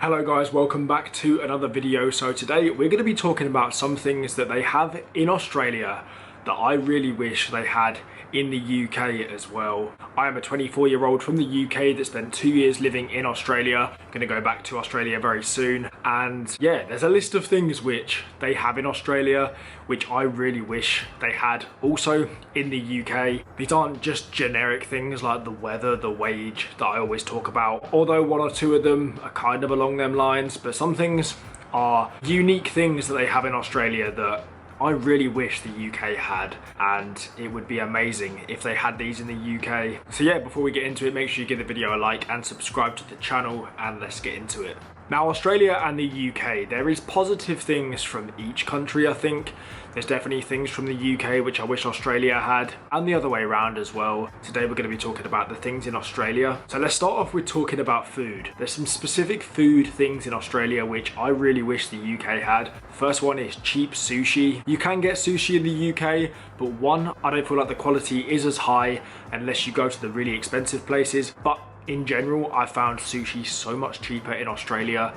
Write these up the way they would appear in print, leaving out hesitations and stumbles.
Hello guys, welcome back to another video. So today we're going to be talking about some things that they have in Australia that I really wish they had in the UK as well. I am a 24-year-old from the UK that spent 2 years living in Australia. Gonna go back to Australia very soon. And yeah, there's a list of things which they have in Australia, which I really wish they had also in the UK. These aren't just generic things like the weather, the wage that I always talk about, although one or two of them are kind of along them lines, but some things are unique things that they have in Australia that I really wish the UK had, and it would be amazing if they had these in the UK. So yeah, before we get into it, make sure you give the video a like and subscribe to the channel, and let's get into it. Now, Australia and the UK, there is positive things from each country, I think. There's definitely things from the UK which I wish Australia had, and the other way around as well. Today we're going to be talking about the things in Australia. So let's start off with talking about food. There's some specific food things in Australia which I really wish the UK had. First one is cheap sushi. You can get sushi in the UK, but one, I don't feel like the quality is as high unless you go to the really expensive places. But in general, I found sushi so much cheaper in Australia,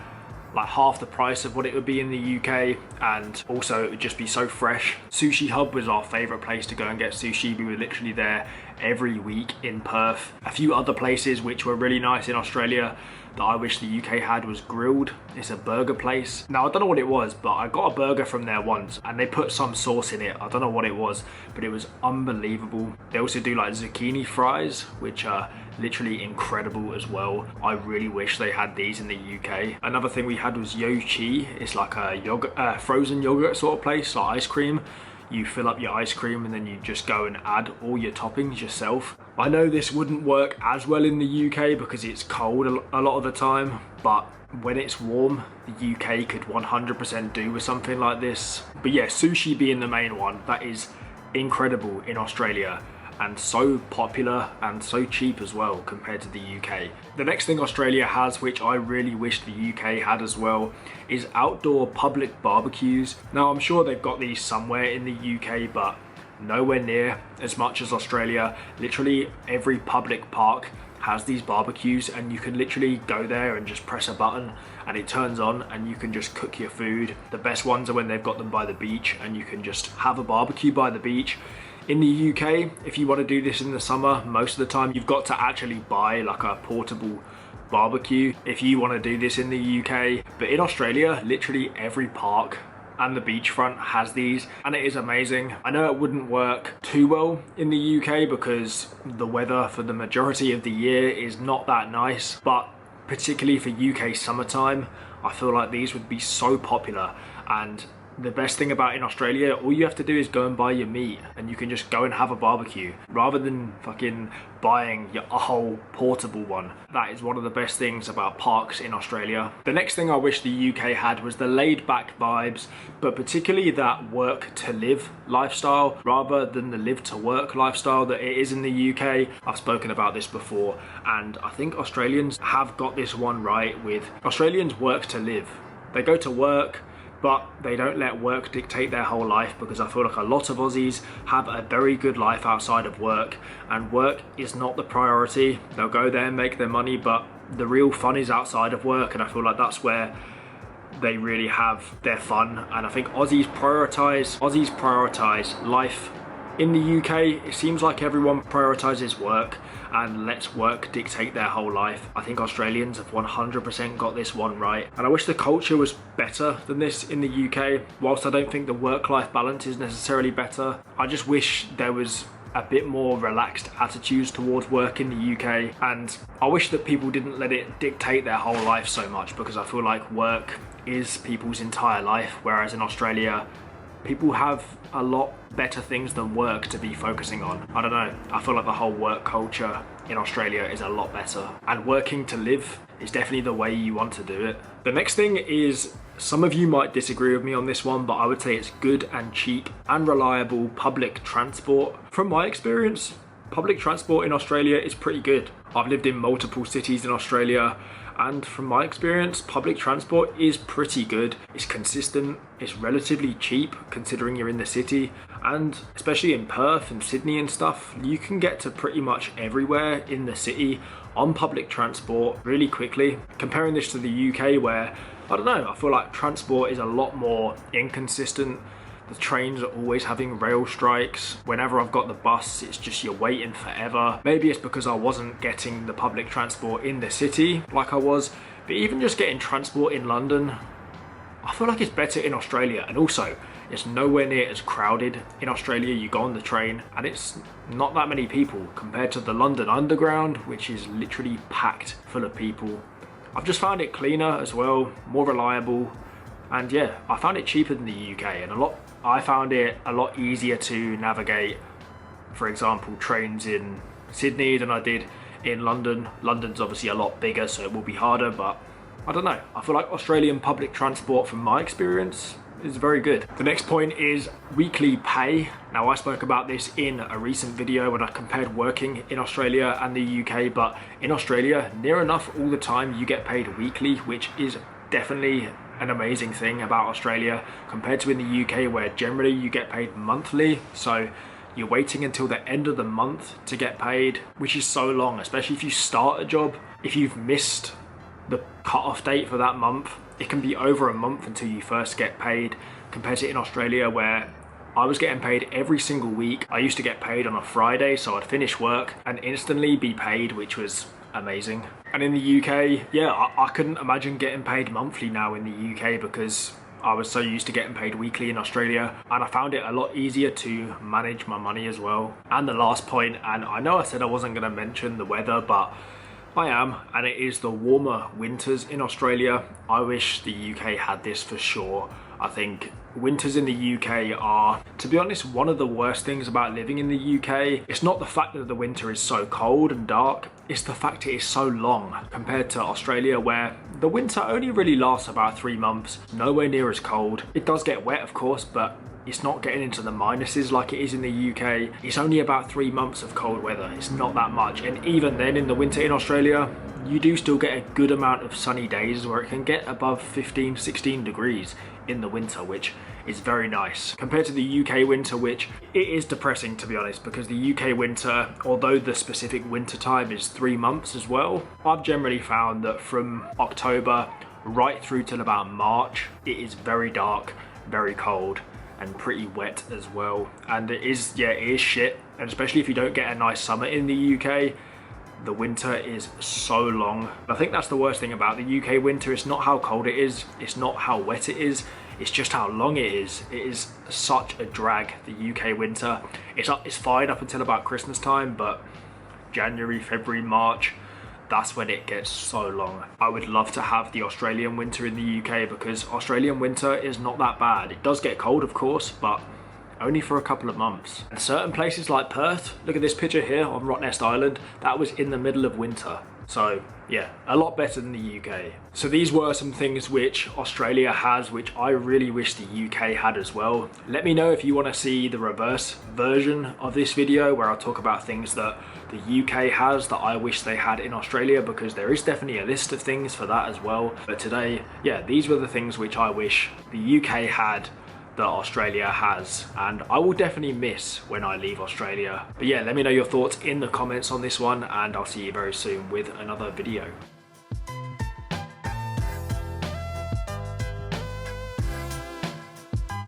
like half the price of what it would be in the UK, and also it would just be so fresh. Sushi Hub was our favourite place to go and get sushi. We were literally there every week in Perth. A few other places which were really nice in Australia that I wish the UK had was Grilled. It's a burger place. Now, I don't know what it was, but I got a burger from there once and they put some sauce in it. I don't know what it was, but it was unbelievable. They also do like zucchini fries, which are literally incredible as well. I really wish they had these in the UK. Another thing we had was Yo Chi. It's like a yogurt, frozen yogurt sort of place, like ice cream. You fill up your ice cream and then you just go and add all your toppings yourself. I know this wouldn't work as well in the UK because it's cold a lot of the time, but when it's warm, the UK could 100% do with something like this. But yeah, sushi being the main one, that is incredible in Australia, and so popular and so cheap as well compared to the UK. The next thing Australia has, which I really wish the UK had as well, is outdoor public barbecues. Now, I'm sure they've got these somewhere in the UK, but nowhere near as much as Australia. Literally every public park has these barbecues, and you can literally go there and just press a button and it turns on and you can just cook your food. The best ones are when they've got them by the beach and you can just have a barbecue by the beach. In the UK, if you want to do this in the summer, most of the time you've got to actually buy like a portable barbecue if you want to do this in the UK. But in Australia, literally every park and the beachfront has these, and it is amazing. I know it wouldn't work too well in the UK because the weather for the majority of the year is not that nice, but particularly for UK summertime, I feel like these would be so popular. And the best thing about in Australia, all you have to do is go and buy your meat and you can just go and have a barbecue rather than fucking buying a whole portable one. That is one of the best things about parks in Australia. The next thing I wish the UK had was the laid back vibes, but particularly that work to live lifestyle rather than the live to work lifestyle that it is in the UK. I've spoken about this before, and I think Australians have got this one right. With Australians work to live. They go to work, but they don't let work dictate their whole life, because I feel like a lot of Aussies have a very good life outside of work, and work is not the priority. They'll go there and make their money, but the real fun is outside of work, and I feel like that's where they really have their fun. And I think Aussies prioritize life. In the UK, it seems like everyone prioritizes work and lets work dictate their whole life. I think Australians have 100% got this one right. And I wish the culture was better than this in the UK. Whilst I don't think the work-life balance is necessarily better, I just wish there was a bit more relaxed attitudes towards work in the UK. And I wish that people didn't let it dictate their whole life so much, because I feel like work is people's entire life, whereas in Australia, people have a lot better things than work to be focusing on. I don't know, I feel like the whole work culture in Australia is a lot better, and working to live is definitely the way you want to do it. The next thing is, some of you might disagree with me on this one, but I would say it's good and cheap and reliable public transport. From my experience, public transport in Australia is pretty good. I've lived in multiple cities in Australia, and from my experience, public transport is pretty good. It's consistent, it's relatively cheap considering you're in the city, and especially in Perth and Sydney and stuff, you can get to pretty much everywhere in the city on public transport really quickly. Comparing this to the UK where, I don't know, I feel like transport is a lot more inconsistent. The trains are always having rail strikes. Whenever I've got the bus, it's just you're waiting forever. Maybe it's because I wasn't getting the public transport in the city like I was, but even just getting transport in London, I feel like it's better in Australia. And also, it's nowhere near as crowded. In Australia, you go on the train and it's not that many people compared to the London Underground, which is literally packed full of people. I've just found it cleaner as well, more reliable. And yeah, I found it cheaper than the UK, and I found it a lot easier to navigate, for example, trains in Sydney than I did in London. London's obviously a lot bigger, so it will be harder, but I don't know. I feel like Australian public transport, from my experience, is very good. The next point is weekly pay. Now, I spoke about this in a recent video when I compared working in Australia and the UK, but in Australia, near enough all the time you get paid weekly, which is definitely an amazing thing about Australia compared to in the UK where generally you get paid monthly. So you're waiting until the end of the month to get paid, which is so long, especially if you start a job. If you've missed the cut-off date for that month, it can be over a month until you first get paid, compared to in Australia where I was getting paid every single week. I used to get paid on a Friday, so I'd finish work and instantly be paid, which was amazing. And in the UK, yeah, I couldn't imagine getting paid monthly now in the UK because I was so used to getting paid weekly in Australia, and I found it a lot easier to manage my money as well. And the last point, and I know I said I wasn't going to mention the weather, but I am, and it is the warmer winters in Australia. I wish the UK had this for sure. I think winters in the UK are, to be honest, one of the worst things about living in the UK. It's not the fact that the winter is so cold and dark, it's the fact it is so long compared to Australia where the winter only really lasts about 3 months, nowhere near as cold. It does get wet, of course, but it's not getting into the minuses like it is in the UK. It's only about 3 months of cold weather. It's not that much. And even then in the winter in Australia, you do still get a good amount of sunny days where it can get above 15, 16 degrees in the winter, which is very nice. Compared to the UK winter, which it is depressing to be honest, because the UK winter, although the specific winter time is 3 months as well, I've generally found that from October right through till about March, it is very dark, very cold, and pretty wet as well. And it is shit. And especially if you don't get a nice summer in the UK, the winter is so long. I think that's the worst thing about the UK winter. It's not how cold it is, it's not how wet it is, it's just how long it is. It is such a drag, the UK winter. It's fine up until about Christmas time, but January, February, March, that's when it gets so long. I would love to have the Australian winter in the UK because Australian winter is not that bad. It does get cold, of course, but only for a couple of months. And certain places like Perth, look at this picture here on Rottnest Island, that was in the middle of winter. So yeah, a lot better than the UK. So these were some things which Australia has, which I really wish the UK had as well. Let me know if you want to see the reverse version of this video where I talk about things that the UK has that I wish they had in Australia, because there is definitely a list of things for that as well. But today, yeah, these were the things which I wish the UK had that Australia has, and I will definitely miss when I leave Australia. But yeah, let me know your thoughts in the comments on this one, and I'll see you very soon with another video.